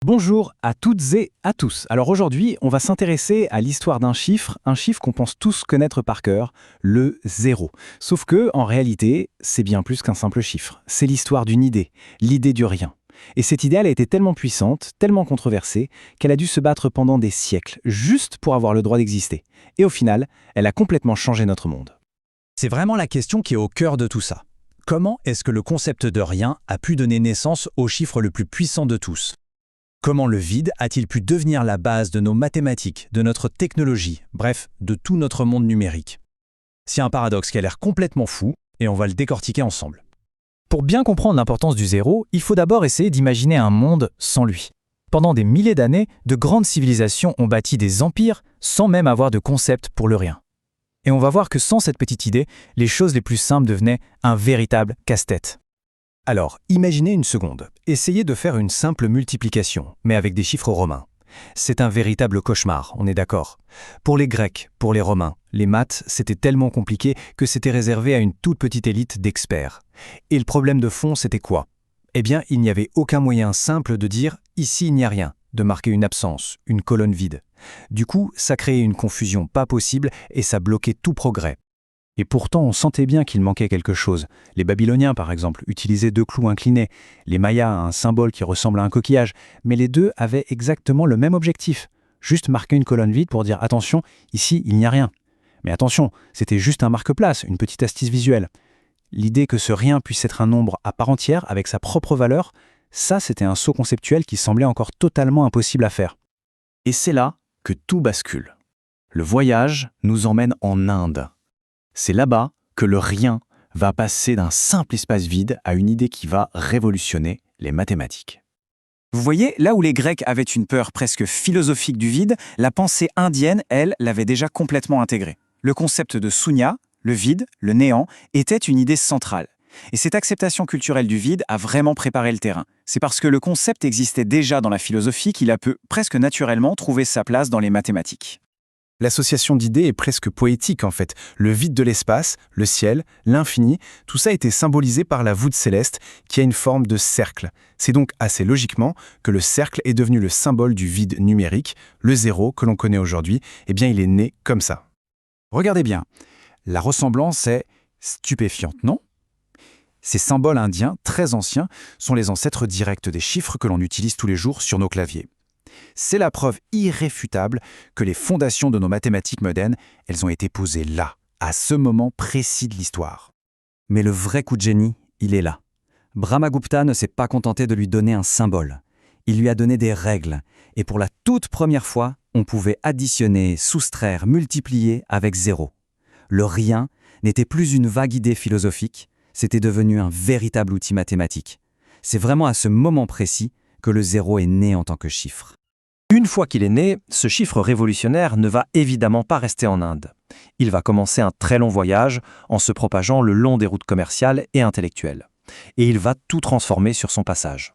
Bonjour à toutes et à tous. Alors aujourd'hui, on va s'intéresser à l'histoire un chiffre qu'on pense tous connaître par cœur, le zéro. Sauf que, en réalité, c'est bien plus qu'un simple chiffre. C'est l'histoire d'une idée, l'idée du rien. Et cette idée, elle a été tellement puissante, tellement controversée, qu'elle a dû se battre pendant des siècles, juste pour avoir le droit d'exister. Et au final, elle a complètement changé notre monde. C'est vraiment la question qui est au cœur de tout ça. Comment est-ce que le concept de rien a pu donner naissance au chiffre le plus puissant de tous ? Comment le vide a-t-il pu devenir la base de nos mathématiques, de notre technologie, bref, de tout notre monde numérique ? C'est un paradoxe qui a l'air complètement fou, et on va le décortiquer ensemble. Pour bien comprendre l'importance du zéro, il faut d'abord essayer d'imaginer un monde sans lui. Pendant des milliers d'années, de grandes civilisations ont bâti des empires sans même avoir de concept pour le rien. Et on va voir que sans cette petite idée, les choses les plus simples devenaient un véritable casse-tête. Alors, imaginez une seconde. Essayez de faire une simple multiplication, mais avec des chiffres romains. C'est un véritable cauchemar, on est d'accord. Pour les Grecs, pour les Romains, les maths, c'était tellement compliqué que c'était réservé à une toute petite élite d'experts. Et le problème de fond, c'était quoi ? Eh bien, il n'y avait aucun moyen simple de dire « ici, il n'y a rien », de marquer une absence, une colonne vide. Du coup, ça créait une confusion pas possible et ça bloquait tout progrès. Et pourtant, on sentait bien qu'il manquait quelque chose. Les Babyloniens, par exemple, utilisaient 2 clous inclinés. Les Mayas, un symbole qui ressemble à un coquillage. Mais les deux avaient exactement le même objectif. Juste marquer une colonne vide pour dire « Attention, ici, il n'y a rien ». Mais attention, c'était juste un marque-place, une petite astuce visuelle. L'idée que ce rien puisse être un nombre à part entière, avec sa propre valeur, ça, c'était un saut conceptuel qui semblait encore totalement impossible à faire. Et c'est là que tout bascule. Le voyage nous emmène en Inde. C'est là-bas que le rien va passer d'un simple espace vide à une idée qui va révolutionner les mathématiques. Vous voyez, là où les Grecs avaient une peur presque philosophique du vide, la pensée indienne, elle, l'avait déjà complètement intégrée. Le concept de sunya, le vide, le néant, était une idée centrale. Et cette acceptation culturelle du vide a vraiment préparé le terrain. C'est parce que le concept existait déjà dans la philosophie qu'il a presque naturellement trouvé sa place dans les mathématiques. L'association d'idées est presque poétique en fait. Le vide de l'espace, le ciel, l'infini, tout ça a été symbolisé par la voûte céleste qui a une forme de cercle. C'est donc assez logiquement que le cercle est devenu le symbole du vide numérique. Le zéro que l'on connaît aujourd'hui, eh bien il est né comme ça. Regardez bien, la ressemblance est stupéfiante, non ? Ces symboles indiens, très anciens, sont les ancêtres directs des chiffres que l'on utilise tous les jours sur nos claviers. C'est la preuve irréfutable que les fondations de nos mathématiques modernes, elles ont été posées là, à ce moment précis de l'histoire. Mais le vrai coup de génie, il est là. Brahmagupta ne s'est pas contenté de lui donner un symbole. Il lui a donné des règles, et pour la toute première fois, on pouvait additionner, soustraire, multiplier avec zéro. Le rien n'était plus une vague idée philosophique, c'était devenu un véritable outil mathématique. C'est vraiment à ce moment précis que le zéro est né en tant que chiffre. Une fois qu'il est né, ce chiffre révolutionnaire ne va évidemment pas rester en Inde. Il va commencer un très long voyage en se propageant le long des routes commerciales et intellectuelles. Et il va tout transformer sur son passage.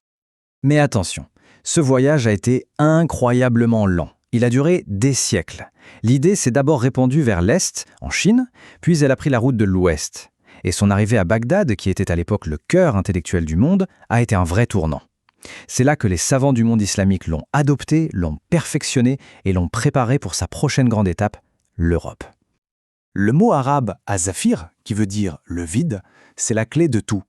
Mais attention, ce voyage a été incroyablement lent. Il a duré des siècles. L'idée s'est d'abord répandue vers l'Est, en Chine, puis elle a pris la route de l'Ouest. Et son arrivée à Bagdad, qui était à l'époque le cœur intellectuel du monde, a été un vrai tournant. C'est là que les savants du monde islamique l'ont adopté, l'ont perfectionné et l'ont préparé pour sa prochaine grande étape, l'Europe. Le mot arabe « azafir », qui veut dire « le vide », c'est la clé de tout.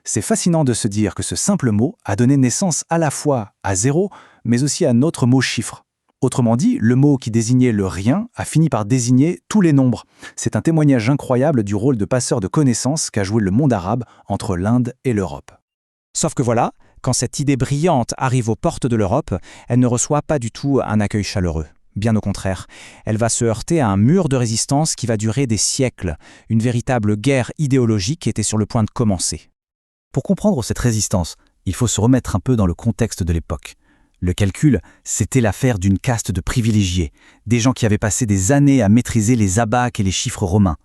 C'est fascinant de se dire que ce simple mot a donné naissance à la fois à zéro, mais aussi à notre mot chiffre. Autrement dit, le mot qui désignait le rien a fini par désigner tous les nombres. C'est un témoignage incroyable du rôle de passeur de connaissances qu'a joué le monde arabe entre l'Inde et l'Europe. Sauf que voilà, quand cette idée brillante arrive aux portes de l'Europe, elle ne reçoit pas du tout un accueil chaleureux. Bien au contraire, elle va se heurter à un mur de résistance qui va durer des siècles, une véritable guerre idéologique qui était sur le point de commencer. Pour comprendre cette résistance, il faut se remettre un peu dans le contexte de l'époque. Le calcul, c'était l'affaire d'une caste de privilégiés, des gens qui avaient passé des années à maîtriser les abaques et les chiffres romains.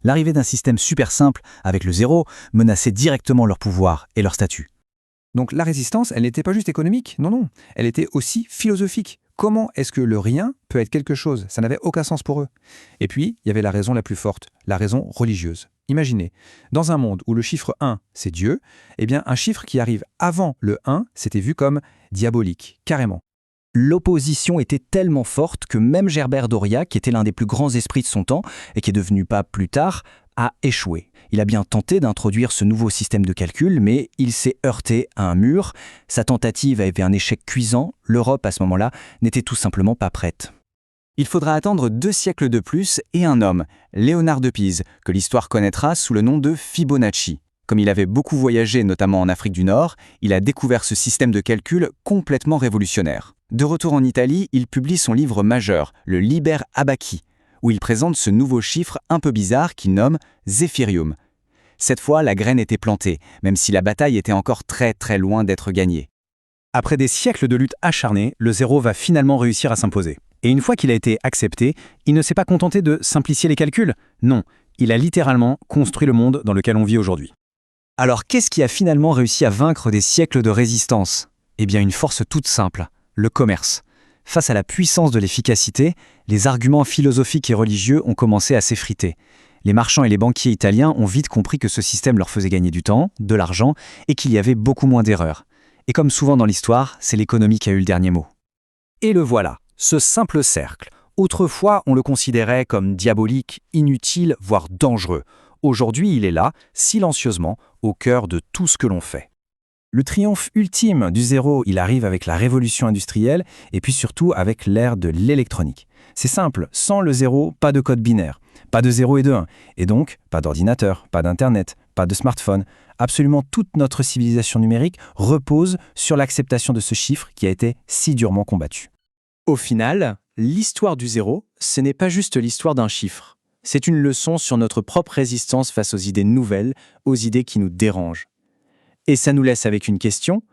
L'arrivée d'un système super simple, avec le zéro, menaçait directement leur pouvoir et leur statut. Donc la résistance, elle n'était pas juste économique, non, elle était aussi philosophique. Comment est-ce que le rien peut être quelque chose ? Ça n'avait aucun sens pour eux. Et puis, il y avait la raison la plus forte, la raison religieuse. Imaginez, dans un monde où le chiffre 1, c'est Dieu, eh bien un chiffre qui arrive avant le 1, c'était vu comme diabolique, carrément. L'opposition était tellement forte que même Gerbert d'Aurillac, qui était l'un des plus grands esprits de son temps et qui est devenu pape plus tard, a échoué. Il a bien tenté d'introduire ce nouveau système de calcul, mais il s'est heurté à un mur. Sa tentative a été un échec cuisant. L'Europe, à ce moment-là, n'était tout simplement pas prête. Il faudra attendre 2 siècles de plus et un homme, Léonard de Pise, que l'histoire connaîtra sous le nom de Fibonacci. Comme il avait beaucoup voyagé, notamment en Afrique du Nord, il a découvert ce système de calcul complètement révolutionnaire. De retour en Italie, il publie son livre majeur, le Liber Abaci, où il présente ce nouveau chiffre un peu bizarre qu'il nomme Zéphirium. Cette fois, la graine était plantée, même si la bataille était encore très très loin d'être gagnée. Après des siècles de lutte acharnée, le zéro va finalement réussir à s'imposer. Et une fois qu'il a été accepté, il ne s'est pas contenté de simplifier les calculs. Non, il a littéralement construit le monde dans lequel on vit aujourd'hui. Alors qu'est-ce qui a finalement réussi à vaincre des siècles de résistance? Eh bien une force toute simple, le commerce. Face à la puissance de l'efficacité, les arguments philosophiques et religieux ont commencé à s'effriter. Les marchands et les banquiers italiens ont vite compris que ce système leur faisait gagner du temps, de l'argent, et qu'il y avait beaucoup moins d'erreurs. Et comme souvent dans l'histoire, c'est l'économie qui a eu le dernier mot. Et le voilà, ce simple cercle. Autrefois, on le considérait comme diabolique, inutile, voire dangereux. Aujourd'hui, il est là, silencieusement, au cœur de tout ce que l'on fait. Le triomphe ultime du zéro, il arrive avec la révolution industrielle et puis surtout avec l'ère de l'électronique. C'est simple, sans le zéro, pas de code binaire, pas de 0 et de 1, et donc pas d'ordinateur, pas d'internet, pas de smartphone. Absolument toute notre civilisation numérique repose sur l'acceptation de ce chiffre qui a été si durement combattu. Au final, l'histoire du zéro, ce n'est pas juste l'histoire d'un chiffre. C'est une leçon sur notre propre résistance face aux idées nouvelles, aux idées qui nous dérangent. Et ça nous laisse avec une question.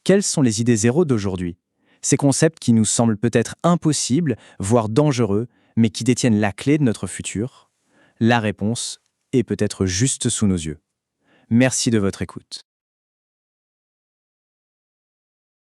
Quelles sont les idées zéro d'aujourd'hui? Ces concepts qui nous semblent peut-être impossibles, voire dangereux, mais qui détiennent la clé de notre futur? La réponse est peut-être juste sous nos yeux. Merci de votre écoute.